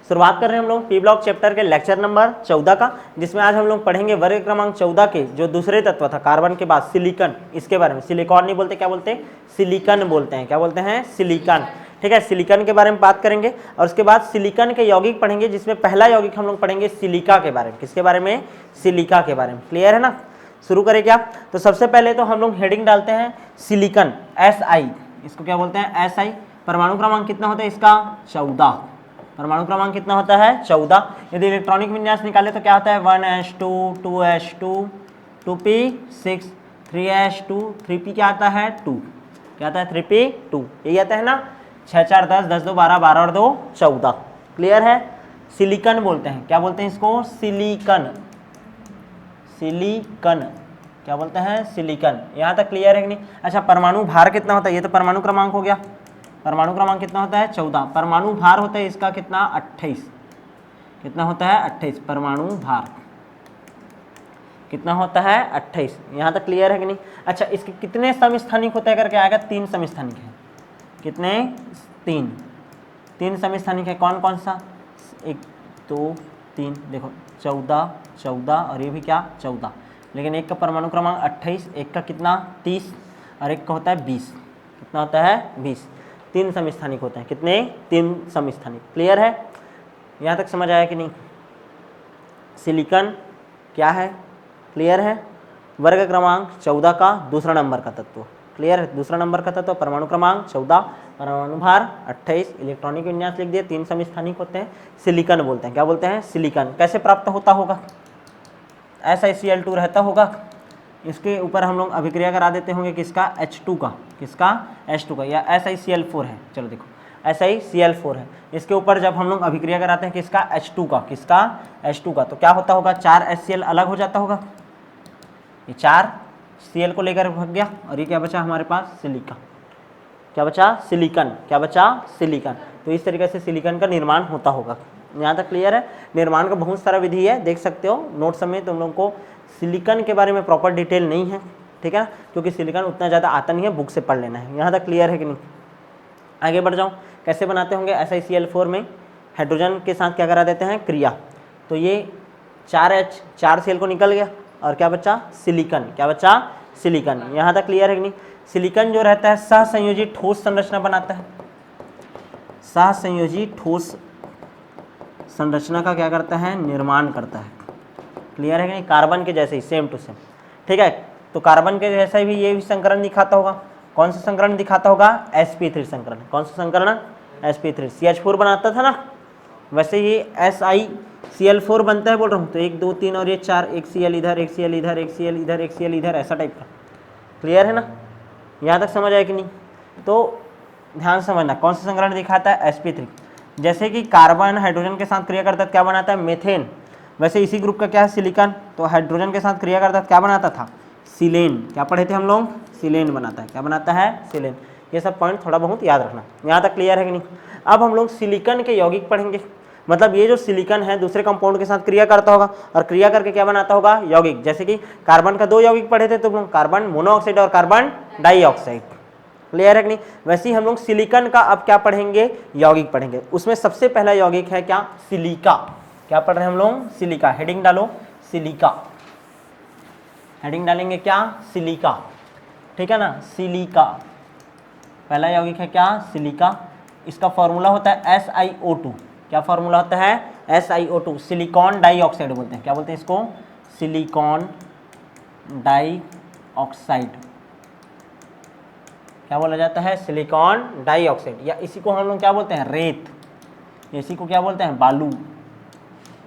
शुरुआत कर रहे हैं हम लोग पी ब्लॉक चैप्टर के लेक्चर नंबर 14 का, जिसमें आज हम लोग पढ़ेंगे वर्ग क्रमांक 14 के जो दूसरे तत्व था कार्बन के बाद सिलिकॉन, इसके बारे में। सिलिकॉन नहीं बोलते, क्या बोलते हैं? सिलिकॉन बोलते हैं। क्या बोलते हैं? सिलिकॉन। ठीक है, सिलिकॉन के बारे में बात करेंगे और उसके बाद सिलिकॉन के यौगिक पढ़ेंगे, जिसमें पहला यौगिक हम लोग पढ़ेंगे सिलिका के बारे में। किसके बारे में? सिलिका के बारे में। क्लियर है ना? शुरू करें क्या? तो सबसे पहले तो हम लोग हेडिंग डालते हैं सिलिकॉन, SI। इसको क्या बोलते हैं? SI। परमाणु क्रमांक कितना होता है इसका? 14। परमाणु क्रमांक कितना होता है? 14। यदि इलेक्ट्रॉनिक विन्यास निकाले तो क्या होता है? 1s2 2s2 2p6 3s2 3p क्या आता है? 2। क्या आता है? 3p2। यही आता है ना? 6 4 10 10 2 12 12 और 2 14। क्लियर है? सिलिकॉन बोलते हैं। क्या बोलते हैं इसको? सिलिकॉन। सिलिकॉन क्या बोलते हैं? सिलिकॉन। यहाँ तक क्लियर है कि नहीं? अच्छा, परमाणु भार कितना होता है? ये तो परमाणु क्रमांक हो गया। परमाणु क्रमांक कितना होता है? 14। परमाणु भार होता है इसका कितना? 28। कितना होता है? 28। परमाणु भार कितना होता है? 28। यहाँ तक क्लियर है कि नहीं? अच्छा, इसके कितने समस्थानिक होता है करके आएगा? 3 समस्थानिक है। कितने? 3 समस्थानिक है। कौन कौन सा? 1 2 3। देखो 14 14 और ये भी क्या? 14। लेकिन एक का परमाणु क्रमांक 28, एक का कितना? 30 और एक का होता है 20। कितना होता है? 20। 3 समस्थानिक होते हैं। कितने? 3 समस्थानिक। क्लियर है? यहाँ तक समझ आया कि नहीं? सिलिकॉन क्या है? क्लियर है? वर्ग क्रमांक 14 का दूसरा नंबर का तत्व। क्लियर है? दूसरा नंबर का तत्व, परमाणु क्रमांक 14, परमाणु भार 28, इलेक्ट्रॉनिक विन्यास लिख दिए, 3 समस्थानिक होते हैं, सिलिकॉन बोलते हैं। क्या बोलते हैं? सिलिकॉन। कैसे प्राप्त होता होगा? SiCl2 रहता होगा, इसके ऊपर हम लोग अभिक्रिया करा देते होंगे किसका? H2 का। किसका? H2 का। या SiCl4 है। चलो देखो, SiCl4 है, इसके ऊपर जब हम लोग अभिक्रिया कराते हैं किसका? H2 का। किसका? H2 का। तो क्या होता होगा? 4 HCl अलग हो जाता होगा। ये 4 Cl को लेकर भाग गया और ये क्या बचा हमारे पास? सिलिका। क्या बचा? सिलिकॉन। क्या बचा? सिलिकॉन। तो इस तरीके से सिलिकॉन का निर्माण होता होगा। यहाँ तक क्लियर है? निर्माण का बहुत सारा विधि है, देख सकते हो नोट्स में। तुम लोगों को सिलिकॉन के बारे में प्रॉपर डिटेल नहीं है, ठीक है ना, क्योंकि सिलिकॉन उतना ज़्यादा आता नहीं है, बुक से पढ़ लेना है। यहाँ तक क्लियर है कि नहीं? आगे बढ़ जाऊँ, कैसे बनाते होंगे? SiCl4 में हाइड्रोजन के साथ क्या करा देते हैं? क्रिया। तो ये 4H 4 Cl को निकल गया और क्या बचा? सिलिकॉन। क्या बचा? सिलिकॉन। यहाँ तक क्लियर है कि नहीं? सिलिकॉन जो रहता है सहसंयोजी ठोस संरचना बनाता है। सहसंयोजी ठोस संरचना का क्या करता है? निर्माण करता है। क्लियर है कि नहीं? कार्बन के जैसे ही, सेम टू सेम। ठीक है, तो कार्बन के जैसा ही ये भी संकरण दिखाता होगा। कौन सा संकरण दिखाता होगा? sp3 संकरण। कौन सा संकरण? sp3। CH4 बनाता था ना, वैसे ये SiCl4 बनता है बोल रहा हूँ। तो 1 2 3 और ये 4, एक Cl इधर, एक Cl इधर, एक Cl इधर, एक Cl इधर, ऐसा टाइप का। क्लियर है ना? यहाँ तक समझ आया कि नहीं? तो ध्यान से समझना, कौन सा संकरण दिखाता है? sp3। जैसे कि कार्बन हाइड्रोजन के साथ क्रिया करता है, क्या बनाता है? मीथेन। वैसे इसी ग्रुप का क्या है? सिलिकॉन। तो हाइड्रोजन के साथ क्रिया करता है, क्या बनाता था? सिलेन। क्या पढ़े थे हम लोग? सिलेन बनाता है। क्या बनाता है? सिलेन। ये सब पॉइंट थोड़ा बहुत याद रखना। यहाँ तक क्लियर है कि नहीं? अब हम लोग सिलिकॉन के यौगिक पढ़ेंगे। मतलब ये जो सिलिकॉन है दूसरे कंपाउंड के साथ क्रिया करता होगा और क्रिया करके क्या बनाता होगा? यौगिक। जैसे कि कार्बन का 2 यौगिक पढ़े थे तुम लोग, कार्बन मोनोऑक्साइड और कार्बन डाइऑक्साइड। क्लियर है कि नहीं? वैसे ही हम लोग सिलिकॉन का अब क्या पढ़ेंगे? यौगिक पढ़ेंगे। उसमें सबसे पहला यौगिक है क्या? सिलिका। क्या पढ़ रहे हैं हम लोग? सिलिका। हेडिंग डालो सिलिका। हेडिंग डालेंगे क्या? सिलिका। ठीक है ना? सिलिका पहला यौगिक है क्या? सिलिका। इसका फॉर्मूला होता है SiO2। क्या फॉर्मूला होता है? SiO2। सिलिकॉन डाइऑक्साइड बोलते हैं। क्या बोलते हैं इसको? Silicon dioxide. क्या बोला जाता है? Silicon dioxide. या इसी को हम लोग क्या बोलते हैं? रेत। इसी को क्या बोलते हैं? बालू।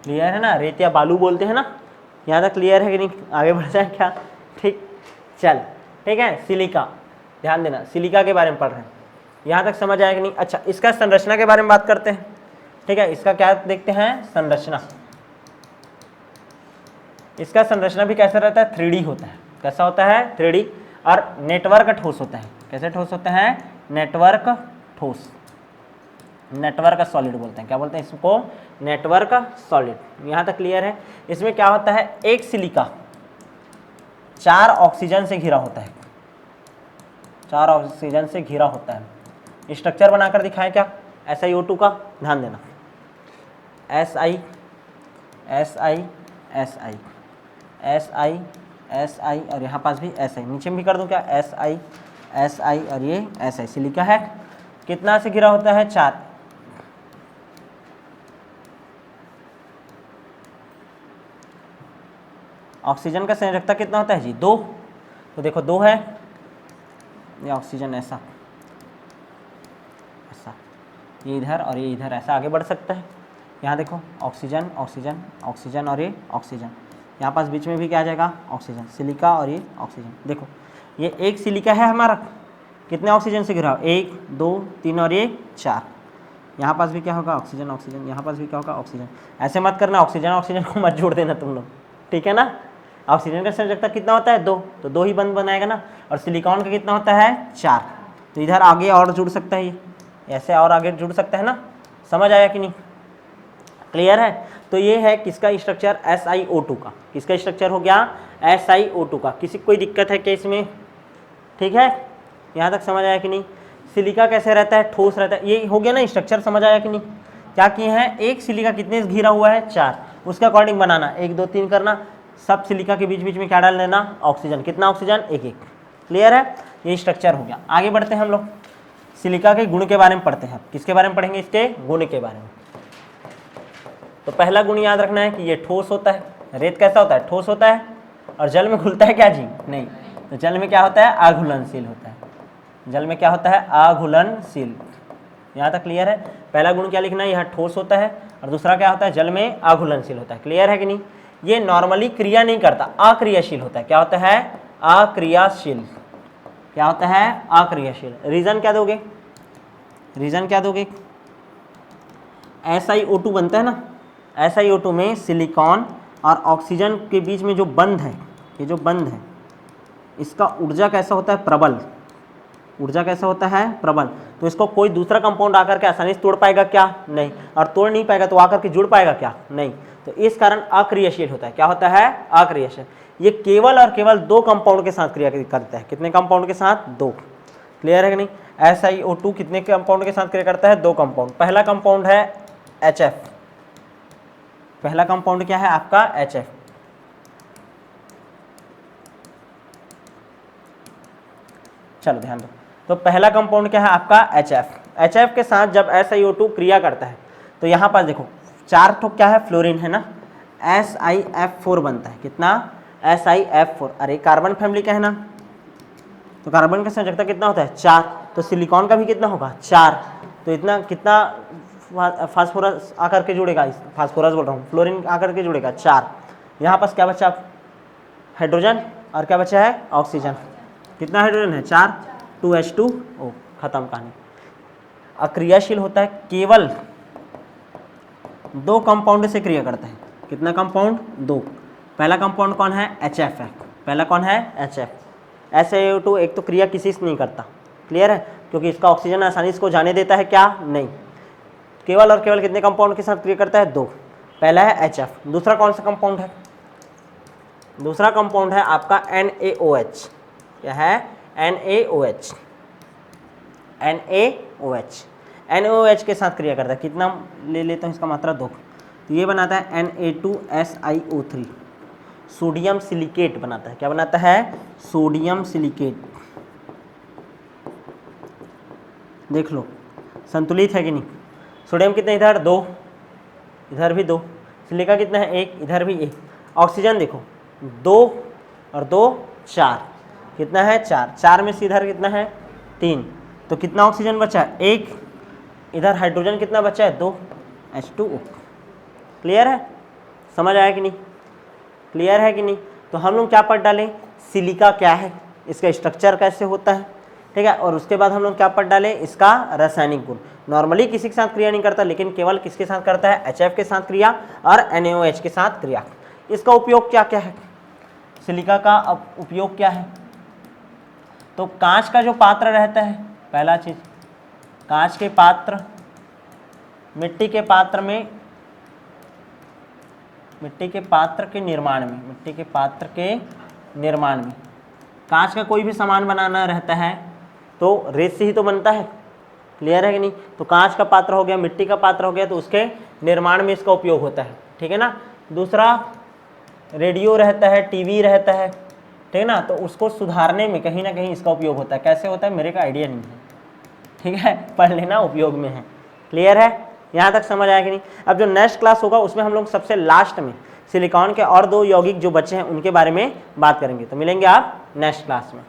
क्लियर है ना? रेत या बालू बोलते हैं ना। यहाँ तक क्लियर है कि नहीं? आगे बढ़ जाए क्या? ठीक, चल ठीक है। सिलिका, ध्यान देना, सिलिका के बारे में पढ़ रहे हैं। यहाँ तक समझ आया कि नहीं? अच्छा, इसका संरचना के बारे में बात करते हैं। ठीक है, इसका क्या देखते हैं? संरचना। इसका संरचना भी कैसा रहता है? 3D होता है। कैसा होता है? 3D। और नेटवर्क ठोस होता है। कैसे ठोस होते हैं? नेटवर्क ठोस। नेटवर्क सॉलिड बोलते हैं। क्या बोलते हैं इसको? Network solid. यहाँ तक क्लियर है? इसमें क्या होता है? एक सिलिका 4 ऑक्सीजन से घिरा होता है। 4 ऑक्सीजन से घिरा होता है। स्ट्रक्चर बनाकर दिखाएं क्या? SiO2 का, ध्यान देना। S I S I S I S I S I और यहाँ पास भी एस आई, नीचे में भी कर दूँ क्या, एस आई और ये एस आई। सिलिका है कितना से घिरा होता है, 4। ऑक्सीजन का संयोजकता कितना होता है जी, 2। तो देखो 2 है, ये ऑक्सीजन ऐसा ऐसा, ये इधर और ये इधर ऐसा आगे बढ़ सकता है। यहाँ देखो ऑक्सीजन ऑक्सीजन ऑक्सीजन और ये ऑक्सीजन, यहाँ पास बीच में भी क्या आ जाएगा, ऑक्सीजन, सिलिका और ये ऑक्सीजन। देखो ये एक सिलिका है हमारा, कितने ऑक्सीजन से घिरा हो, 1 2 3 और ये 4। यहाँ पास भी क्या होगा, ऑक्सीजन ऑक्सीजन, यहाँ पास भी क्या होगा, ऑक्सीजन। ऐसे मत करना, ऑक्सीजन ऑक्सीजन को मत जोड़ देना तुम लोग, ठीक है ना। ऑक्सीजन का संयोजकता कितना होता है, 2, तो 2 ही बंद बनाएगा ना। और सिलिकॉन का कितना होता है, 4, तो इधर आगे और जुड़ सकता है, ये ऐसे और आगे जुड़ सकता है ना। समझ आया कि नहीं, क्लियर है। तो ये है किसका स्ट्रक्चर, SiO2 का। किसका स्ट्रक्चर हो गया, SiO2 का। किसी कोई दिक्कत है क्या इसमें, ठीक है, यहाँ तक समझ आया कि नहीं। सिलिका कैसे रहता है, ठोस रहता है, ये हो गया ना स्ट्रक्चर, समझ आया कि नहीं। क्या किए हैं, एक सिलिका कितने से घिरा हुआ है, 4, उसके अकॉर्डिंग बनाना, 1 2 3 करना। सब सिलिका के बीच बीच में क्या डाल लेना, ऑक्सीजन, कितना ऑक्सीजन, 1 1। क्लियर है, ये स्ट्रक्चर हो गया। आगे बढ़ते हैं हम लोग, सिलिका के गुण के बारे में पढ़ते हैं। किसके बारे में पढ़ेंगे, इसके गुण के बारे में। तो पहला गुण याद रखना है कि ये ठोस होता है। रेत कैसा होता है, ठोस होता है। और जल में घुलता है क्या जी, नहीं। तो जल में क्या होता है, अघुलनशील होता है। जल में क्या होता है, अघुलनशील। यहाँ तक क्लियर है। पहला गुण क्या लिखना है, यह ठोस होता है, और दूसरा क्या होता है, जल में अघुलनशील होता है। क्लियर है कि नहीं। ये नॉर्मली क्रिया नहीं करता, अक्रियाशील होता है। क्या होता है, अक्रियाशील। क्या होता है, अक्रियाशील। रीजन क्या दोगे, रीजन क्या दोगे, SiO2 बनता है ना, SiO2 में सिलिकॉन और ऑक्सीजन के बीच में जो बंध है, ये जो बंध है, इसका ऊर्जा कैसा होता है, प्रबल। ऊर्जा कैसा होता है, प्रबल। तो इसको कोई दूसरा कंपाउंड आकर के आसानी से तोड़ पाएगा क्या, नहीं। और तोड़ नहीं पाएगा तो आकर के जुड़ पाएगा क्या, नहीं। तो इस कारण अक्रियाशील होता है। क्या होता है, अक्रियाशील। ये केवल और केवल 2 कंपाउंड के साथ क्रिया करता है। कितने कंपाउंड के साथ, 2। क्लियर है कि नहीं। SiO2 कितने कंपाउंड के साथ क्रिया करता है, 2 कंपाउंड। पहला कंपाउंड है HF। पहला कंपाउंड क्या है आपका, HF। चलो ध्यान दो। तो पहला कंपाउंड क्या है आपका, HF। HF के साथ जब SiO2 क्रिया करता है तो यहाँ पर देखो 4 ठो क्या है, फ्लोरीन है ना, SiF4 बनता है। कितना, SiF4। अरे कार्बन फैमिली का है ना, तो कार्बन का संयोजकता कितना होता है, 4। तो सिलिकॉन का भी कितना होगा, 4। तो इतना कितना फास्फोरस आकर के जुड़ेगा, फास्फोरस बोल रहा हूँ, फ्लोरीन आकर के जुड़ेगा, 4। यहाँ पास क्या बचा, हाइड्रोजन, और क्या बचा है, ऑक्सीजन। कितना हाइड्रोजन है, 4, 2H2O, खत्म कहानी। अक्रियाशील होता है, केवल 2 कंपाउंड से क्रिया करता है। कितना कंपाउंड, 2। पहला कंपाउंड कौन है, HF है। पहला कौन है, HF। SiO2 एक तो क्रिया किसी से नहीं करता। क्लियर है, क्योंकि इसका ऑक्सीजन आसानी से को जाने देता है क्या, नहीं। केवल और केवल कितने कंपाउंड के साथ क्रिया करता है, 2। पहला है HF। दूसरा कौन सा कंपाउंड है, दूसरा कंपाउंड है आपका NaOH। क्या है, NaOH। NaOH, NaOH के साथ क्रिया करता है। कितना ले लेता हूँ, इसका मात्रा 2। तो ये बनाता है Na2SiO3, सोडियम सिलिकेट बनाता है। क्या बनाता है, सोडियम सिलिकेट। देख लो संतुलित है कि नहीं। सोडियम कितने, इधर 2, इधर भी 2। सिलिका कितना है, 1, इधर भी 1। ऑक्सीजन देखो 2 और 2 4, कितना है, 4। 4 में से इधर कितना है, 3। तो कितना ऑक्सीजन बचा है, 1। इधर हाइड्रोजन कितना बचा है, 2, H2O। क्लियर है, समझ आया कि नहीं, क्लियर है कि नहीं। तो हम लोग क्या पढ़ डालें, सिलिका क्या है, इसका स्ट्रक्चर कैसे होता है, ठीक है। और उसके बाद हम लोग क्या पढ़ डालें, इसका रासायनिक गुण। नॉर्मली किसी के साथ क्रिया नहीं करता, लेकिन केवल किसके साथ करता है, HF के साथ क्रिया और NaOH के साथ क्रिया। इसका उपयोग क्या क्या है, सिलिका का उपयोग क्या है। तो कांच का जो पात्र रहता है, पहला चीज कांच के पात्र, मिट्टी के पात्र में, मिट्टी के पात्र के निर्माण में, मिट्टी के पात्र के निर्माण में कांच का कोई भी सामान बनाना रहता है तो रेत से ही तो बनता है। क्लियर है कि नहीं। तो कांच का पात्र हो गया, मिट्टी का पात्र हो गया, तो उसके निर्माण में इसका उपयोग होता है, ठीक है ना। दूसरा रेडियो रहता है, टीवी रहता है, ठीक है ना, तो उसको सुधारने में कहीं ना कहीं इसका उपयोग होता है। कैसे होता है मेरे को आइडिया नहीं है, ठीक है, पढ़ लेना, उपयोग में है। क्लियर है, यहाँ तक समझ आया कि नहीं। अब जो नेक्स्ट क्लास होगा उसमें हम लोग सबसे लास्ट में सिलिकॉन के और 2 यौगिक जो बचे हैं उनके बारे में बात करेंगे। तो मिलेंगे आप नेक्स्ट क्लास में।